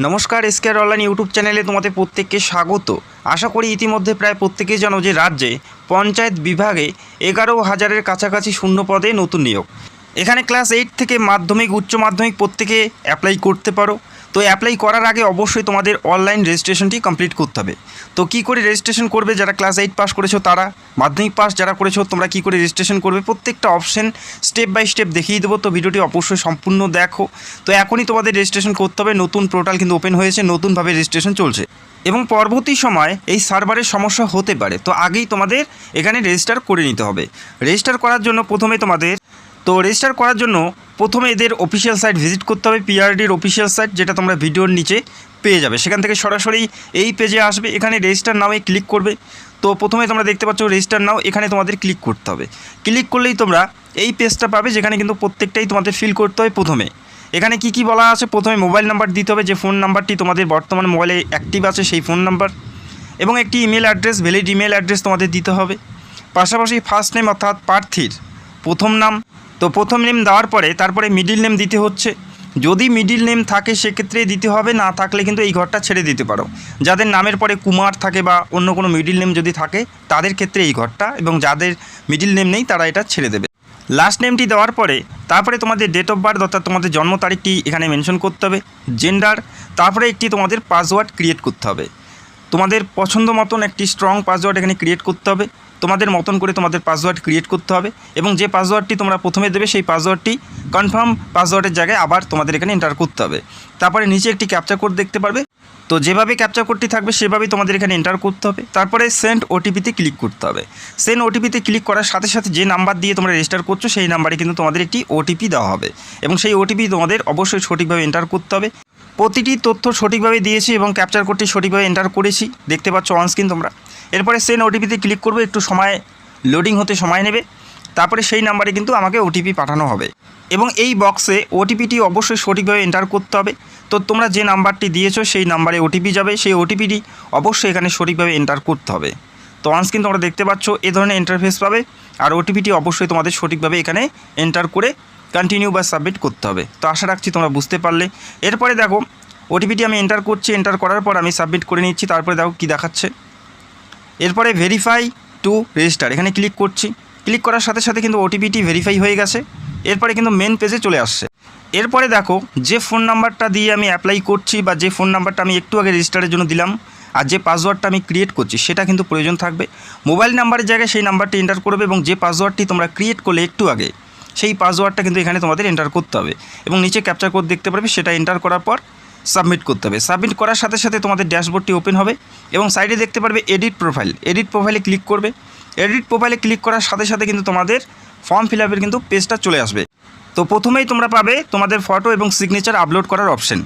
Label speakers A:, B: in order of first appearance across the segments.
A: নমস্কার, এসকেআর online YouTube চ্যানেলে তোমাদের প্রত্যেককে স্বাগত। আশা করি ইতিমধ্যে প্রায় প্রত্যেকেই জানো যে রাজ্যে পঞ্চায়েত বিভাগে 11,000-এর কাছাকাছি শূন্য পদে নতুন নিয়োগ। এখানে ক্লাস 8 থেকে মাধ্যমিক উচ্চ মাধ্যমিক প্রত্যেকে অ্যাপ্লাই করতে পারো। তো অ্যাপ্লাই করার আগে অবশ্যই তোমাদের অনলাইন রেজিস্ট্রেশনটি কমপ্লিট করতে হবে। তো কী করে রেজিস্ট্রেশন করবে? যারা ক্লাস 8 পাস করেছো তারা, মাধ্যমিক পাস যারা করেছো তোমরা কী করে রেজিস্ট্রেশন করবে প্রত্যেকটা অপশন স্টেপ বাই স্টেপ দেখিয়ে দেবো। তো ভিডিওটি অবশ্যই সম্পূর্ণ দেখো। তো এখনই তোমাদের রেজিস্ট্রেশন করতে হবে। নতুন পোর্টাল কিন্তু ওপেন হয়েছে, নতুনভাবে রেজিস্ট্রেশন চলছে এবং পরবর্তী সময় এই সার্ভারের সমস্যা হতে পারে। তো আগেই তোমাদের এখানে রেজিস্টার করে নিতে হবে। রেজিস্টার করার জন্য প্রথমে এদের অফিসিয়াল সাইট ভিজিট করতে হবে, পিআরডির অফিসিয়াল সাইট, যেটা তোমরা ভিডিওর নিচে পেয়ে যাবে। সেখান থেকে সরাসরি এই পেজে আসবে, এখানে রেজিস্টার নাও ক্লিক করবে। তো প্রথমে তোমরা দেখতে পাচ্ছ রেজিস্টার নাও, এখানে তোমাদের ক্লিক করতে হবে। ক্লিক করলেই তোমরা এই পেজটা পাবে, যেখানে কিন্তু প্রত্যেকটাই তোমাদের ফিল করতে হবে। প্রথমে এখানে কি বলা আছে, প্রথমে মোবাইল নাম্বার দিতে হবে, যে ফোন নাম্বারটি তোমাদের বর্তমান মোবাইলে অ্যাক্টিভ আছে সেই ফোন নাম্বার, এবং একটি email address, valid email address তোমাদের দিতে হবে। পাশাপাশি ফার্স্ট নেম অর্থাৎ প্রার্থীর প্রথম নাম, তো প্রথম নেম দেওয়ার পরে তারপরে মিডিল নেম দিতে হচ্ছে। যদি মিডিল নেম থাকে সেক্ষেত্রে দিতে হবে, না থাকলে কিন্তু এই ঘরটা ছেড়ে দিতে পারো। যাদের নামের পরে কুমার থাকে বা অন্য কোনো মিডিল নেম যদি থাকে তাদের ক্ষেত্রে এই ঘরটা, এবং যাদের মিডিল নেম নেই তারা এটা ছেড়ে দেবে। লাস্ট নেমটি দেওয়ার পরে তারপরে তোমাদের ডেট অফ বার্থ অর্থাৎ তোমাদের জন্ম তারিখটি এখানে মেনশন করতে হবে, জেন্ডার, তারপরে একটি তোমাদের পাসওয়ার্ড ক্রিয়েট করতে হবে। তোমাদের পছন্দ মতন একটি স্ট্রং পাসওয়ার্ড এখানে ক্রিয়েট করতে হবে, তোমাদের মতন করে তোমাদের পাসওয়ার্ড ক্রিয়েট করতে হবে, এবং যে পাসওয়ার্ডটি তোমরা প্রথমে দেবে সেই পাসওয়ার্ডটি কনফার্ম পাসওয়ার্ডের জায়গায় আবার তোমাদের এখানে এন্টার করতে হবে। তারপরে নিচে একটি ক্যাপচা কোড দেখতে পারবে, তো যেভাবে ক্যাপচা কোডটি থাকবে সেভাবেই তোমাদের এখানে এন্টার করতে হবে। তারপরে সেন্ড ওটিপিতে ক্লিক করতে হবে। সেন্ড ওটিপিতে ক্লিক করার সাথে সাথে যে নাম্বার দিয়ে তোমরা রেজিস্টার করছো সেই নাম্বারে কিন্তু তোমাদের একটি ওটিপি দেওয়া হবে, এবং সেই ওটিপি তোমাদের অবশ্যই সঠিকভাবে এন্টার করতে হবে। প্রতিটি তথ্য সঠিকভাবে দিয়েছি এবং ক্যাপচার কোডটি সঠিকভাবে এন্টার করেছি, দেখতে পাচ্ছ অনস্ক্রিন তোমরা। এরপরে সেন্ড ওটিপিতে ক্লিক করবে, একটু সময় লোডিং হতে সময় নেবে। তারপরে সেই নাম্বারে কিন্তু আমাকে ওটিপি পাঠানো হবে, এবং এই বক্সে ওটিপিটি অবশ্যই সঠিকভাবে এন্টার করতে হবে। তো তোমরা যে নাম্বারটি দিয়েছো সেই নাম্বারে ওটিপি যাবে, সেই ওটিপিটি অবশ্যই এখানে সঠিকভাবে এন্টার করতে হবে। তো অনস্ক্রিন তোমরা দেখতে পাচ্ছ এই ধরনের ইন্টারফেস পাবে, আর ওটিপিটি অবশ্যই তোমাদের সঠিকভাবে এখানে এন্টার করে কন্টিনিউ বা সাবমিট করতে হবে। তো আশা রাখছি তোমরা বুঝতে পারলে। এরপরে দেখো ওটিপিটি আমি এন্টার করছি, এন্টার করার পর আমি সাবমিট করে নিচ্ছি। তারপরে দেখো কী দেখাচ্ছে, এরপরে ভেরিফাই টু রেজিস্টার এখানে ক্লিক করছি। ক্লিক করার সাথে সাথে কিন্তু ওটিপিটি ভেরিফাই হয়ে গেছে। এরপরে কিন্তু মেন পেজে চলে আসছে। এরপরে দেখো যে ফোন নাম্বারটা দিয়ে আমি অ্যাপ্লাই করছি, বা যে ফোন নাম্বারটা আমি একটু আগে রেজিস্টারের জন্য দিলাম, আর যে পাসওয়ার্ডটা আমি ক্রিয়েট করছি সেটা কিন্তু প্রয়োজন থাকবে। মোবাইল নাম্বারের জায়গায় সেই নাম্বারটি এন্টার করবে, এবং যে পাসওয়ার্ডটি তোমরা ক্রিয়েট করলে একটু আগে সেই পাসওয়ার্ডটা কিন্তু এখানে তোমাদের এন্টার করতে হবে, এবং নিচে ক্যাপচার কোড দেখতে পারবে, সেটা এন্টার করার পর সাবমিট করতে হবে। সাবমিট করার সাথে সাথে তোমাদের ড্যাশবোর্ডটি ওপেন হবে, এবং সাইডে দেখতে পারবে এডিট প্রোফাইল। এডিট প্রোফাইলে ক্লিক করবে। এডিট প্রোফাইলে ক্লিক করার সাথে সাথে কিন্তু তোমাদের ফর্ম ফিল আপের কিন্তু পেজটা চলে আসবে। তো প্রথমেই তোমরা পাবে তোমাদের ফটো এবং সিগনেচার আপলোড করার অপশন।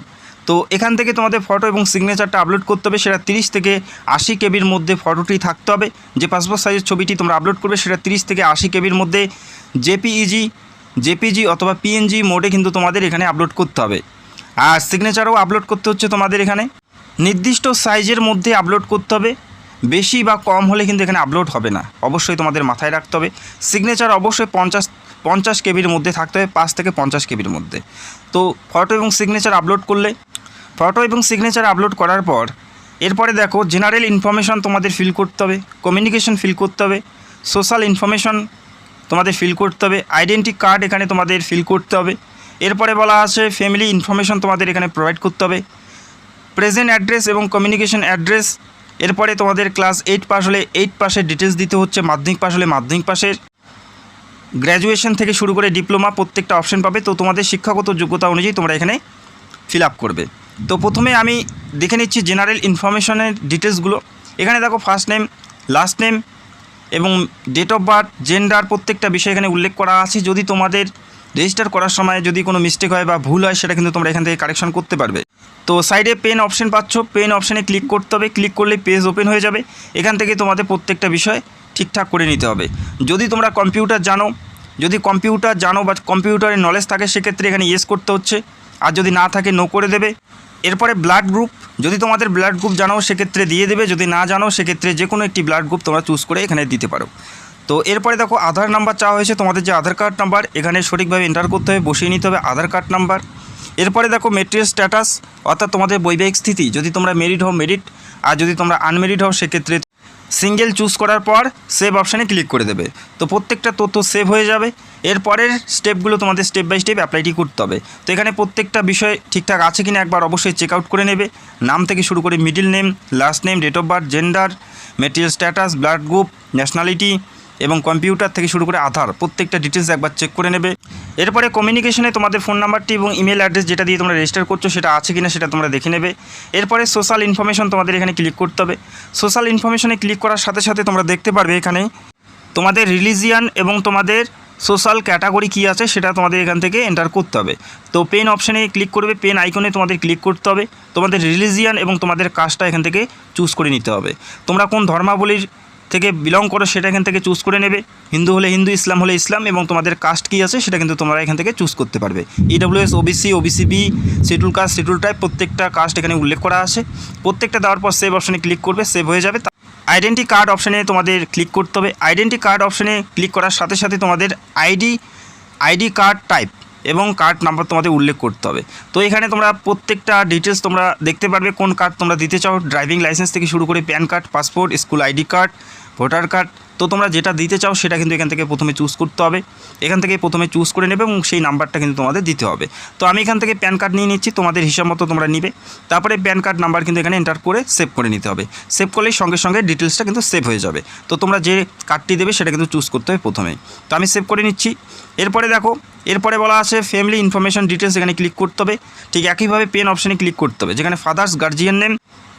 A: তো এখান থেকে তোমাদের ফটো এবং সিগনেচারটা আপলোড করতে হবে, সেটা 30 থেকে 80 কেবির মধ্যে ফটোটি থাকতে হবে। যে পাসপোর্ট সাইজের ছবিটি তোমরা আপলোড করবে সেটা 30 থেকে 80 কেবির মধ্যে জেপিজি অথবা পিএনজি মোডে কিন্তু তোমাদের এখানে আপলোড করতে হবে। আর সিগনেচারও আপলোড করতে হচ্ছে তোমাদের এখানে নির্দিষ্ট সাইজের মধ্যে আপলোড করতে হবে, বেশি বা কম হলে কিন্তু এখানে আপলোড হবে না, অবশ্যই তোমাদের মাথায় রাখতে হবে। সিগনেচার অবশ্যই 50 কেবির মধ্যে থাকতে হবে, 5 থেকে 50 কেবির মধ্যে। তো ফটো এবং সিগনেচার আপলোড করার পর এরপরে দেখো জেনারেল ইনফরমেশন তোমাদের ফিল করতে হবে, কমিউনিকেশন ফিল করতে হবে, সোশ্যাল ইনফরমেশন তোমাদের ফিল করতে হবে, আইডেন্টি কার্ড এখানে তোমাদের ফিল করতে হবে। এরপরে বলা আছে ফ্যামিলি ইনফরমেশন তোমাদের এখানে প্রোভাইড করতে হবে, প্রেজেন্ট অ্যাড্রেস এবং কমিউনিকেশন অ্যাড্রেস। এরপরে তোমাদের ক্লাস 8 পাস হলে 8 পাসের ডিটেলস দিতে হচ্ছে, মাধ্যমিক পাস হলে মাধ্যমিক পাসের, গ্র্যাজুয়েশন থেকে শুরু করে ডিপ্লোমা প্রত্যেকটা অপশন পাবে। তো তোমাদের শিক্ষাগত যোগ্যতা অনুযায়ী তোমরা এখানে ফিল আপ করবে। তো প্রথমে আমি দেখে নিচ্ছি জেনারেল ইনফরমেশনের ডিটেলসগুলো। এখানে দেখো ফার্স্ট নেম, লাস্ট নেম এবং ডেট অফ বার্থ, জেন্ডার প্রত্যেকটা বিষয় এখানে উল্লেখ করা আছে। যদি তোমাদের রেজিস্টার করার সময় যদি কোনো মিস্টেক হয় বা ভুল হয় সেটা কিন্তু তোমরা এখান থেকে কারেকশন করতে পারবে। তো সাইডে পেন অপশন পাচ্ছ, পেন অপশানে ক্লিক করতে হবে। ক্লিক করলে পেজ ওপেন হয়ে যাবে। এখান থেকে তোমাদের প্রত্যেকটা বিষয় ঠিকঠাক করে নিতে হবে। যদি তোমরা কম্পিউটার জানো বা কম্পিউটারের নলেজ থাকে সেক্ষেত্রে এখানে ইয়েস করতে হচ্ছে, আর যদি না থাকে নো করে দেবে। এরপরে ব্লাড গ্রুপ, যদি তোমাদের ব্লাড গ্রুপ জানো সেক্ষেত্রে দিয়ে দেবে, যদি না জানো সেক্ষেত্রে যে কোনো একটি ব্লাড গ্রুপ তোমরা চুজ করে এখানে দিতে পারো। তো এরপরে দেখো আধার নাম্বার চাওয়া হয়েছে, তোমাদের যে আধার কার্ড নাম্বার এখানে সঠিকভাবে এন্টার করতে হবে, বসিয়ে নিতে হবে আধার কার্ড নাম্বার। এরপরে দেখো মেরিটাল স্ট্যাটাস, অর্থাৎ তোমাদের বৈবাহিক স্থিতি, যদি তোমরা মেরিড হও মেরিড, আর যদি তোমরা আনমেরিড হও সেক্ষেত্রে সিঙ্গেল চুজ করার পর সেভ অপশানে ক্লিক করে দেবে। তো প্রত্যেকটা তথ্য সেভ হয়ে যাবে। এরপরের স্টেপগুলো তোমাদের স্টেপ বাই স্টেপ অ্যাপ্লাইটি করতে হবে। তো এখানে প্রত্যেকটা বিষয় ঠিকঠাক আছে কিনা একবার অবশ্যই চেক আউট করে নেবে। নাম থেকে শুরু করে middle name, last name, date of birth, gender, marital status, blood group, nationality এবং কম্পিউটার থেকে শুরু করে আধার, প্রত্যেকটা ডিটেলস একবার চেক করে নেবে। এরপরে কমিউনিকেশনে তোমাদের ফোন নাম্বারটি এবং ইমেল অ্যাড্রেস যেটা দিয়ে তোমরা রেজিস্টার করছো সেটা আছে কিনা সেটা তোমরা দেখে নেবে। এরপরে সোশ্যাল ইনফরমেশন তোমাদের এখানে ক্লিক করতে হবে। সোশ্যাল ইনফরমেশনে ক্লিক করার সাথে সাথে তোমরা দেখতে পারবে এখানে তোমাদের রিলিজিয়ান এবং তোমাদের সোশ্যাল ক্যাটাগরি কী আছে সেটা তোমাদের এখান থেকে এন্টার করতে হবে। তো পেন অপশানে ক্লিক করবে, পেন আইকনে তোমাদের ক্লিক করতে হবে। তোমাদের রিলিজিয়ান এবং তোমাদের কাস্টটা এখান থেকে চুজ করে নিতে হবে। তোমরা কোন ধর্মাবলীর থেকে বিলং করো সেটা এখান থেকে চুজ করে নেবে। হিন্দু হলে হিন্দু, ইসলাম হলে ইসলাম, এবং তোমাদের কাস্ট কী আছে সেটা কিন্তু তোমরা এখান থেকে চুজ করতে পারবে। EWS, OBC, OBC B, schedule caste, schedule type, প্রত্যেকটা কাস্ট এখানে উল্লেখ করা আছে। প্রত্যেকটা দেওয়ার পর সেভ অপশানে ক্লিক করবে, সেভ হয়ে যাবে। আইডেন্টি কার্ড অপশানে তোমাদের ক্লিক করতে হবে। আইডেন্টি কার্ড অপশানে ক্লিক করার সাথে সাথে তোমাদের আইডি কার্ড টাইপ এবং কার্ড নাম্বার তোমাদের উল্লেখ করতে হবে। তো এখানে তোমরা প্রত্যেকটা ডিটেলস তোমরা দেখতে পারবে কোন কার্ড তোমরা দিতে চাও। ড্রাইভিং লাইসেন্স থেকে শুরু করে pan card, passport, school ID card, voter card. তো তোমরা যেটা দিতে চাও সেটা কিন্তু এখান থেকে প্রথমে চুজ করতে হবে। এখান থেকে প্রথমে চুজ করে নেবে এবং সেই নাম্বারটা কিন্তু তোমাদের দিতে হবে। তো আমি এখান থেকে প্যান কার্ড নিয়ে নিচ্ছি, তোমাদের হিসাব মতো তোমরা নিবে। তারপরে প্যান কার্ড নাম্বার কিন্তু এখানে এন্টার করে সেভ করে নিতে হবে। সেভ করলেই সঙ্গে সঙ্গে ডিটেলসটা কিন্তু সেভ হয়ে যাবে। তো তোমরা যে কার্ডটি দেবে সেটা কিন্তু চুজ করতে হবে প্রথমেই। তো আমি সেভ করে নিচ্ছি। এরপরে দেখো, এরপরে বলা আছে ফ্যামিলি ইনফরমেশন ডিটেলস, এখানে ক্লিক করতে হবে। ঠিক একইভাবে পেন অপশানে ক্লিক করতে হবে, যেখানে ফাদার্স গার্জিয়ান নেম,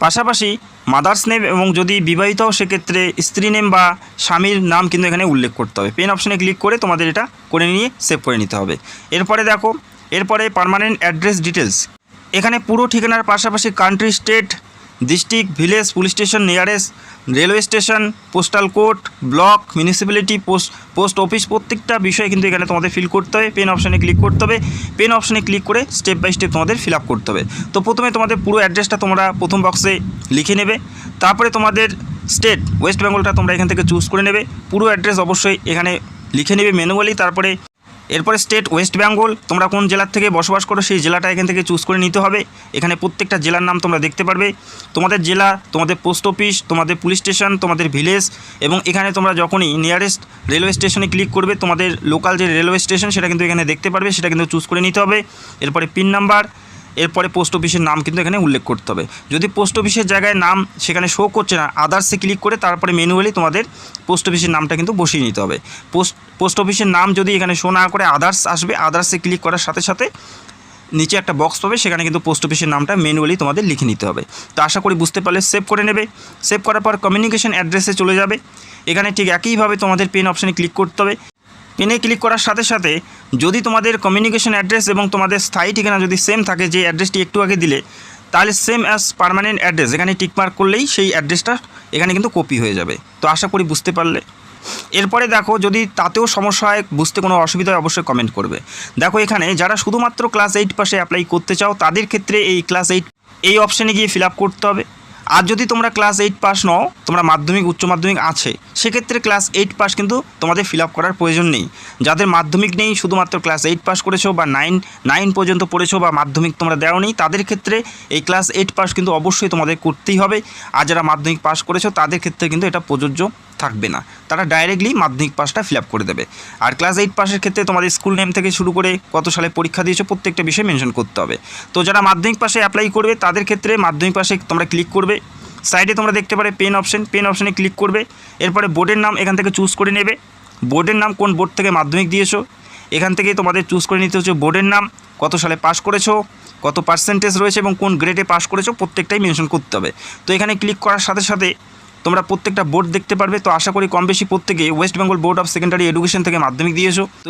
A: পাশাপাশি মাদার্স নেম, এবং যদি বিবাহিত হও সেক্ষেত্রে স্ত্রী নেম বা স্বামীর নাম কিন্তু এখানে উল্লেখ করতে হবে। পেন অপশানে ক্লিক করে তোমাদের এটা করে নিয়ে সেভ করে নিতে হবে। এরপরে দেখো, এরপরে পার্মানেন্ট অ্যাড্রেস ডিটেলস, এখানে পুরো ঠিকানার পাশাপাশি country, state, district, village, police station, nearest railway station, postal code, block, municipality, post office, প্রত্যেকটা বিষয় কিন্তু এখানে তোমাদের ফিল করতে হবে। পেন অপশানে ক্লিক করতে হবে। পেন অপশানে ক্লিক করে স্টেপ বাই স্টেপ তোমাদের ফিল আপ করতে হবে। তো প্রথমে তোমাদের পুরো অ্যাড্রেসটা তোমরা প্রথম বক্সে লিখে নেবে। তারপরে তোমাদের স্টেট ওয়েস্ট বেঙ্গলটা তোমরা এখান থেকে চুজ করে নেবে। পুরো অ্যাড্রেস অবশ্যই এখানে লিখে নেবে ম্যানুয়ালি। এরপরে স্টেট ওয়েস্ট বেঙ্গল, তোমরা কোন জেলার থেকে বসবাস করো সেই জেলাটা এখান থেকে চুজ করে নিতে হবে। এখানে প্রত্যেকটা জেলার নাম তোমরা দেখতে পারবে, তোমাদের জেলা, তোমাদের পোস্ট অফিস, তোমাদের পুলিশ স্টেশন, তোমাদের ভিলেজ, এবং এখানে তোমরা যখনই নিয়ারেস্ট রেলওয়ে স্টেশনে ক্লিক করবে তোমাদের লোকাল যে রেলওয়ে স্টেশন সেটা কিন্তু এখানে দেখতে পারবে, সেটা কিন্তু চুজ করে নিতে হবে। এরপরে পিন নাম্বার, এরপরে পোস্ট অফিসের নাম কিন্তু এখানে উল্লেখ করতে হবে। যদি পোস্ট অফিসের জায়গায় নাম সেখানে শো করছে না, আদার্সে ক্লিক করে তারপরে ম্যানুয়ালি তোমাদের পোস্ট অফিসের নামটা কিন্তু বসিয়ে নিতে হবে। পোস্ট অফিসের নাম যদি এখানে শো না করে আদার্স আসবে, আদার্সে ক্লিক করার সাথে সাথে নিচে একটা বক্স পাবে, সেখানে কিন্তু পোস্ট অফিসের নামটা ম্যানুয়ালি তোমাদের লিখে নিতে হবে। তো আশা করি বুঝতে পারলে সেভ করে নেবে। সেভ করার পর কমিউনিকেশন অ্যাড্রেসে চলে যাবে। এখানে ঠিক একইভাবে তোমাদের পেন অপশানে ক্লিক করতে হবে। পেনে ক্লিক করার সাথে সাথে যদি তোমাদের কমিউনিকেশন অ্যাড্রেস এবং তোমাদের স্থায়ী ঠিকানা যদি সেম থাকে, যে অ্যাড্রেসটি একটু আগে দিলে, তাহলে সেম অ্যাজ পার্মানেন্ট অ্যাড্রেস এখানে টিকমার্ক করলেই সেই অ্যাড্রেসটা এখানে কিন্তু কপি হয়ে যাবে। তো আশা করি বুঝতে পারলে। এরপরে দেখো, যদি তাতেও সমস্যা হয়, বুঝতে কোনো অসুবিধা হয়, অবশ্যই কমেন্ট করবে। দেখো এখানে যারা শুধুমাত্র ক্লাস 8 পাশে অ্যাপ্লাই করতে চাও তাদের ক্ষেত্রে এই ক্লাস 8 এই অপশানে গিয়ে ফিল আপ করতে হবে। আর যদি তোমরা ক্লাস 8 পাস নও, তোমরা মাধ্যমিক উচ্চ মাধ্যমিক আছে, সেক্ষেত্রে ক্লাস 8 পাস কিন্তু তোমাদের ফিল আপ করার প্রয়োজন নেই। যাদের মাধ্যমিক নেই, শুধুমাত্র ক্লাস 8 পাস করেছো বা 9 পর্যন্ত পড়েছো বা মাধ্যমিক তোমরা দেওয়া নেই, তাদের ক্ষেত্রে এই ক্লাস 8 পাস কিন্তু অবশ্যই তোমাদের করতেই হবে। আর যারা মাধ্যমিক পাস করেছো তাদের ক্ষেত্রে কিন্তু এটা প্রযোজ্য থাকবে না, তারা ডাইরেক্টলি মাধ্যমিক পাসটা ফিল আপ করে দেবে। আর ক্লাস 8 পাসের ক্ষেত্রে তোমাদের স্কুল নেম থেকে শুরু করে কত সালে পরীক্ষা দিয়েছো প্রত্যেকটা বিষয় মেনশন করতে হবে। তো যারা মাধ্যমিক পাসে অ্যাপ্লাই করবে তাদের ক্ষেত্রে মাধ্যমিক পাসে তোমরা ক্লিক করবে। সাইডে তোমরা দেখতে পারে পেন অপশানে ক্লিক করবে। এরপরে বোর্ডের নাম এখান থেকে চুজ করে নেবে। বোর্ডের নাম কোন বোর্ড থেকে মাধ্যমিক দিয়েছো এখান থেকে তোমাদের চুজ করে নিতে হচ্ছে বোর্ডের নাম, কত সালে পাস করেছো, কত পার্সেন্টেজ রয়েছে এবং কোন গ্রেডে পাস করেছো প্রত্যেকটাই মেনশন করতে হবে। তো এখানে ক্লিক করার সাথে সাথে তোমরা প্রত্যেকটা বোর্ড দেখতে পারবে। তো আশা করি কম বেশি প্রত্যেকে West Bengal board of secondary education থেকে মাধ্যমিক দিয়েছো। তো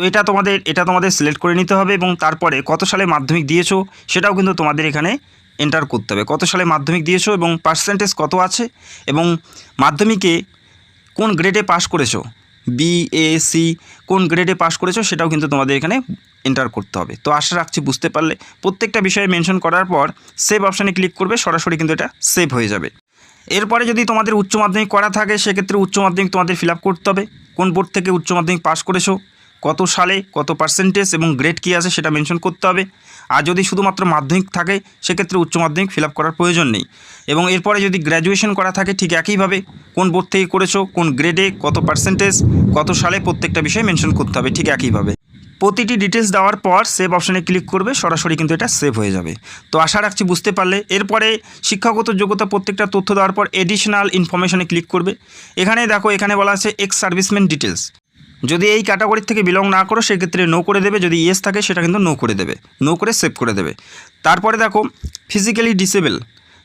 A: এটা তোমাদের সিলেক্ট করে নিতে হবে এবং তারপরে কত সালে মাধ্যমিক দিয়েছো সেটাও কিন্তু তোমাদের এখানে এন্টার করতে হবে। কত সালে মাধ্যমিক দিয়েছো এবং পার্সেন্টেজ কত আছে এবং মাধ্যমিকে কোন গ্রেডে পাস করেছো, বি, এ, সি, কোন গ্রেডে পাস করেছো সেটাও কিন্তু তোমাদের এখানে এন্টার করতে হবে। তো আশা রাখছি বুঝতে পারলে। প্রত্যেকটা বিষয়ে মেনশন করার পর সেভ অপশানে ক্লিক করবে, সরাসরি কিন্তু এটা সেভ হয়ে যাবে। এরপরে যদি তোমাদের উচ্চ মাধ্যমিক করা থাকে সেক্ষেত্রে উচ্চ মাধ্যমিক তোমাদের ফিল আপ করতে হবে। কোন বোর্ড থেকে উচ্চ মাধ্যমিক পাস করেছো, কত সালে, কত পার্সেন্টেজ এবং গ্রেড কী আছে সেটা মেনশন করতে হবে। আর যদি শুধুমাত্র মাধ্যমিক থাকে সেক্ষেত্রে উচ্চ মাধ্যমিক ফিল আপ করার প্রয়োজন নেই। এবং এরপরে যদি গ্র্যাজুয়েশন করা থাকে ঠিক একইভাবে কোন বোর্ড থেকে করেছো, কোন গ্রেডে, কত পার্সেন্টেজ, কত সালে, প্রত্যেকটা বিষয় মেনশন করতে হবে ঠিক একইভাবে। প্রতিটি ডিটেলস দেওয়ার পর সেভ অপশানে ক্লিক করবে, সরাসরি কিন্তু এটা সেভ হয়ে যাবে। তো আশা রাখছি বুঝতে পারলে। এরপরে শিক্ষাগত যোগ্যতা প্রত্যেকটা তথ্য দেওয়ার পর এডিশনাল ইনফরমেশনে ক্লিক করবে। এখানে দেখো এখানে বলা আছে এক্স সার্ভিসম্যান ডিটেলস। যদি এই ক্যাটাগরির থেকে বিলং না করো সেক্ষেত্রে নো করে দেবে, যদি ইয়েস থাকে সেটা কিন্তু নো করে দেবে, নো করে সেভ করে দেবে। তারপরে দেখো ফিজিক্যালি ডিসেবল,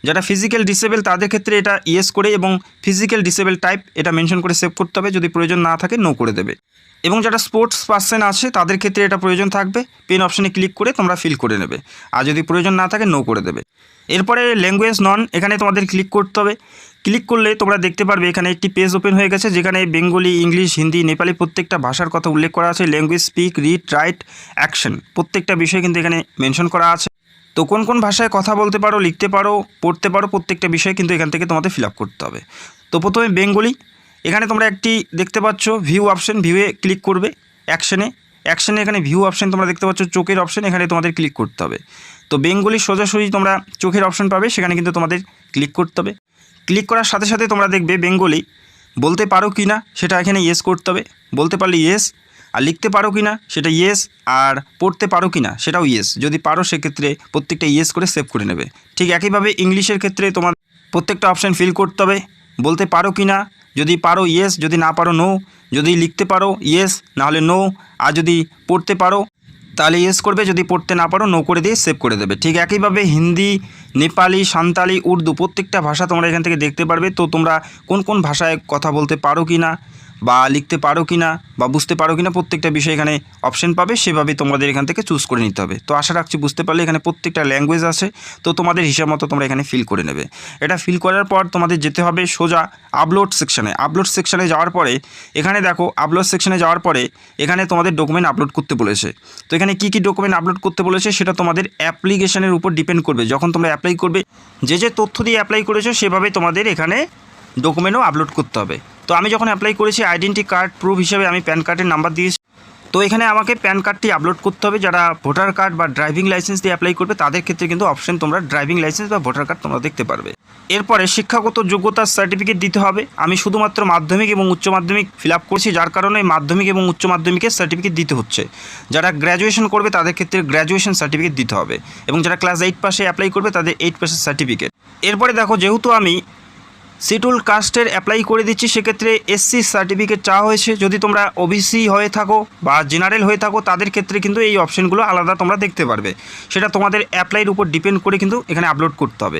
A: যারা ফিজিক্যাল ডিসেবল তাদের ক্ষেত্রে এটা ইয়েস করে এবং ফিজিক্যাল ডিসেবল টাইপ এটা মেনশন করে সেভ করতে হবে, যদি প্রয়োজন না থাকে নো করে দেবে। এবং যারা স্পোর্টস পার্সন আছে তাদের ক্ষেত্রে এটা প্রয়োজন থাকবে, পেন অপশানে ক্লিক করে তোমরা ফিল করে নেবে, আর যদি প্রয়োজন না থাকে নো করে দেবে। এরপরে ল্যাঙ্গুয়েজ নন, এখানে তোমাদের ক্লিক করতে হবে। ক্লিক করলে তোমরা দেখতে পারবে এখানে একটি পেজ ওপেন হয়ে গেছে, যেখানে বেঙ্গলি, ইংলিশ, হিন্দি, নেপালি প্রত্যেকটা ভাষার কথা উল্লেখ করা আছে। Language, speak, read, right, action প্রত্যেকটা বিষয় কিন্তু এখানে মেনশন করা আছে। তো কোন কোন ভাষায় কথা বলতে পারো, লিখতে পারো, পড়তে পারো প্রত্যেকটা বিষয় কিন্তু এখান থেকে তোমাদের ফিল আপ করতে হবে। তো প্রথমে বেঙ্গলি, এখানে তোমরা একটি দেখতে পাচ্ছ ভিউ অপশন, ভিউয়ে ক্লিক করবে। অ্যাকশনে এখানে ভিউ অপশন তোমরা দেখতে পাচ্ছ, চোখের অপশন, এখানে তোমাদের ক্লিক করতে হবে। তো বেঙ্গলি সোজাসুজি তোমরা চোখের অপশন পাবে, সেখানে কিন্তু তোমাদের ক্লিক করতে হবে। ক্লিক করার সাথে সাথে তোমরা দেখবে বেঙ্গলি বলতে পারো কি না সেটা এখানে ইয়েস করতে হবে, বলতে পারলে ইয়েস। আর লিখতে পারো কি না সেটা ইয়েস, আর পড়তে পারো কি না সেটাও ইয়েস। যদি পারো সেক্ষেত্রে প্রত্যেকটা ইয়েস করে সেভ করে নেবে। ঠিক একইভাবে ইংলিশের ক্ষেত্রে তোমার প্রত্যেকটা অপশান ফিল করতে হবে। বলতে পারো কি না, যদি পারো ইয়েস, যদি না পারো নো। যদি লিখতে পারো ইয়েস, নাহলে নো। আর যদি পড়তে পারো তাহলে ইয়েস করবে, যদি পড়তে না পারো নো করে দিয়ে সেভ করে দেবে। ঠিক একইভাবে হিন্দি, নেপালি, সাঁওতালি, উর্দু প্রত্যেকটা ভাষা তোমরা এখান থেকে দেখতে পারবে। তো তোমরা কোন কোন ভাষায় কথা বলতে পারো কি না, বা লিখতে পারো কি না, বা বুঝতে পারো কি না প্রত্যেকটা বিষয় এখানে অপশন পাবে, সেভাবে তোমাদের এখান থেকে চুজ করে নিতে হবে। তো আশা রাখছি বুঝতে পারলে। এখানে প্রত্যেকটা ল্যাঙ্গুয়েজ আছে, তো তোমাদের হিসাব মতো তোমরা এখানে ফিল করে নেবে। এটা ফিল করার পর তোমাদের যেতে হবে সোজা আপলোড সেকশানে। আপলোড সেকশানে যাওয়ার পরে এখানে দেখো আপলোড সেকশানে যাওয়ার পরে এখানে তোমাদের ডকুমেন্ট আপলোড করতে বলেছে। তো এখানে কী কী ডকুমেন্ট আপলোড করতে বলেছে সেটা তোমাদের অ্যাপ্লিকেশনের উপর ডিপেন্ড করবে। যখন তোমরা অ্যাপ্লাই করবে যে তথ্য দিয়ে অ্যাপ্লাই করেছো সেভাবে তোমাদের এখানে ডকুমেন্টও আপলোড করতে হবে। তো আমি যখন অ্যাপ্লাই করেছি আইডেন্টি কার্ড প্রুফ হিসেবে আমি প্যান কার্ডের নাম্বার দিয়েছি। তো এখানে আমাকে প্যান কার্ডটি আপলোড করতে হবে। যারা ভোটার কার্ড বা ড্রাইভিং লাইসেন্স দিয়ে অ্যাপ্লাই করবে তাদের ক্ষেত্রে কিন্তু অপশন তোমরা ড্রাইভিং লাইসেন্স বা ভোটার কার্ড তোমরা দেখতে পারবে। এরপরে শিক্ষাগত যোগ্যতার সার্টিফিকেট দিতে হবে। আমি শুধুমাত্র মাধ্যমিক এবং উচ্চ মাধ্যমিক ফিল আপ করছি, যার কারণে মাধ্যমিক এবং উচ্চ মাধ্যমিকের সার্টিফিকেট দিতে হচ্ছে। যারা গ্র্যাজুয়েশন করবে তাদের ক্ষেত্রে গ্র্যাজুয়েশন সার্টিফিকেট দিতে হবে, এবং যারা ক্লাস 8 পাশে অ্যাপ্লাই করবে তাদের 8 পাসের সার্টিফিকেট। এরপরে দেখো যেহেতু আমি শিডিউল কাস্টের অ্যাপ্লাই করে দিচ্ছি সেক্ষেত্রে এসসি সার্টিফিকেট চাওয়া হয়েছে। যদি তোমরা ওবিসি হয়ে থাকো বা জেনারেল হয়ে থাকো তাদের ক্ষেত্রে কিন্তু এই অপশানগুলো আলাদা তোমরা দেখতে পারবে। সেটা তোমাদের অ্যাপ্লাইয়ের উপর ডিপেন্ড করে কিন্তু এখানে আপলোড করতে হবে।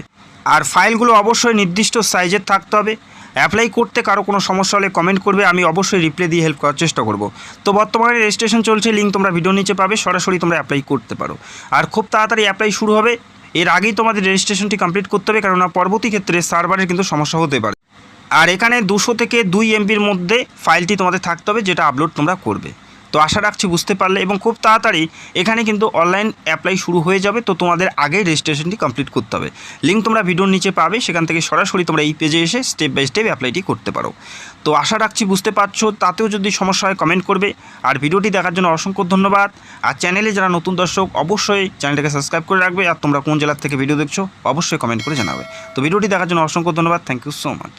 A: আর ফাইলগুলো অবশ্যই নির্দিষ্ট সাইজের থাকতে হবে। অ্যাপ্লাই করতে কারো কোনো সমস্যা হলে কমেন্ট করবে, আমি অবশ্যই রিপ্লাই দিয়ে হেল্প করার চেষ্টা করব। তো বর্তমানে রেজিস্ট্রেশন চলছে, লিঙ্ক তোমরা ভিডিও নিচে পাবে, সরাসরি তোমরা অ্যাপ্লাই করতে পারো। আর খুব তাড়াতাড়ি অ্যাপ্লাই শুরু হবে। এর আগেই তোমাদের রেজিস্ট্রেশনটি কমপ্লিট করতে হবে, কেননা পরবর্তী ক্ষেত্রে সার্ভারের কিন্তু সমস্যা হতে পারে। আর এখানে 200 থেকে 2 MBর মধ্যে ফাইলটি তোমাদের থাকতে হবে, যেটা আপলোড তোমরা করবে। তো আশা রাখছি বুঝতে পারলে, এবং খুব তাড়াতাড়ি এখানে কিন্তু অনলাইন অ্যাপ্লাই শুরু হয়ে যাবে। তো তোমাদের আগেই রেজিস্ট্রেশনটি কমপ্লিট করতে হবে। লিঙ্ক তোমরা ভিডিওর নিচে পাবে, সেখান থেকে সরাসরি তোমরা এই পেজে এসে স্টেপ বাই স্টেপ অ্যাপ্লাইটি করতে পারো। তো আশা রাখছি বুঝতে পারছো। তাতেও যদি সমস্যা হয় কমেন্ট করবে। আর ভিডিওটি দেখার জন্য অসংখ্য ধন্যবাদ। আর চ্যানেলে যারা নতুন দর্শক অবশ্যই চ্যানেলটাকে সাবস্ক্রাইব করে রাখবে। আর তোমরা কোন জেলার থেকে ভিডিও দেখছো অবশ্যই কমেন্ট করে জানাবে। তো ভিডিওটি দেখার জন্য অসংখ্য ধন্যবাদ। Thank you so much.